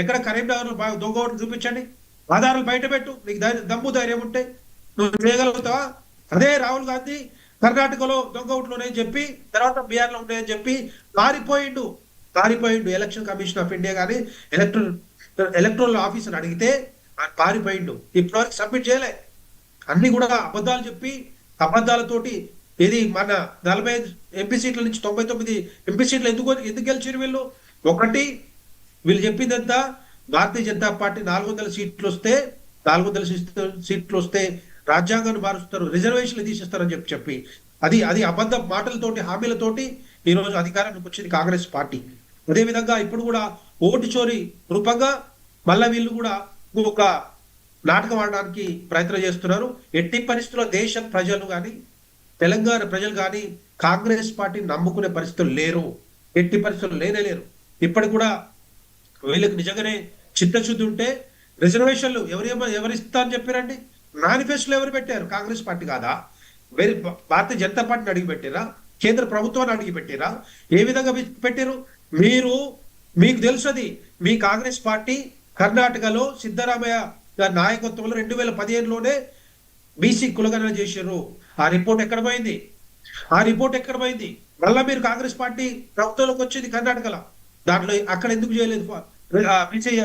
ఎక్కడ కరీంనగర్ లో దొంగ ఓట్లు చూపించండి, ఆధారాలు బయట పెట్టు, నీకు దమ్ము ధైర్యం ఉంటే నువ్వు చేయగలుగుతావా? అదే రాహుల్ గాంధీ కర్ణాటకలో దొంగ ఓట్లు ఉన్నాయని చెప్పి, తర్వాత బీహార్ లో ఉన్నాయని చెప్పి పారిపోయిండు ఎలక్షన్ కమిషన్ ఆఫ్ ఇండియా కానీ ఎలక్ట్రల్ ఆఫీసర్ అడిగితే పారిపోయిండు. ఇప్పటివరకు సబ్మిట్ చేయలే. అన్ని కూడా అబద్ధాలు చెప్పి అబద్ధాలతోటి ఇది మన 45 ఎంపీ సీట్ల నుంచి 99 ఎంపీ సీట్లు ఎందుకు గెలిచారు వీళ్ళు? ఒకటి, వీళ్ళు చెప్పిందంతా భారతీయ జనతా పార్టీ 400 సీట్లు వస్తే రాజ్యాంగాన్ని మారుస్తారు, రిజర్వేషన్లు తీసేస్తారని చెప్పి అది అబద్ధ మాటలతోటి హామీలతోటి ఈ రోజు అధికారానికి వచ్చింది కాంగ్రెస్ పార్టీ. అదే విధంగా ఇప్పుడు కూడా ఓటు చోరీ రూపంగా మళ్ళా వీళ్ళు కూడా ఒక నాటకం ఆడడానికి ప్రయత్నం చేస్తున్నారు. ఎట్టి పరిస్థితుల్లో దేశం ప్రజలు కానీ తెలంగాణ ప్రజలు కానీ కాంగ్రెస్ పార్టీని నమ్ముకునే పరిస్థితులు లేరు, ఎట్టి పరిస్థితులు లేరు. ఇప్పటికి కూడా వీళ్ళకి నిజంగానే చిత్తశుద్ధి ఉంటే రిజర్వేషన్లు ఎవరిస్తా అని చెప్పారండి? మేనిఫెస్టోలో ఎవరు పెట్టారు? కాంగ్రెస్ పార్టీ కాదా? వేరే భారతీయ జనతా పార్టీని అడిగి పెట్టారా? కేంద్ర ప్రభుత్వాన్ని అడిగి పెట్టారా? ఏ విధంగా పెట్టారు? మీకు తెలుసది. మీ కాంగ్రెస్ పార్టీ కర్ణాటకలో సిద్ధరామయ్య గారి నాయకత్వంలో 2015లోనే బీసీ కులగణన చేశారు. ఆ రిపోర్ట్ ఎక్కడ పోయింది? మళ్ళా మీరు కాంగ్రెస్ పార్టీ ప్రభుత్వంలోకి వచ్చింది కర్ణాటకలో, దాంట్లో అక్కడ ఎందుకు చేయలేదు? బీసీ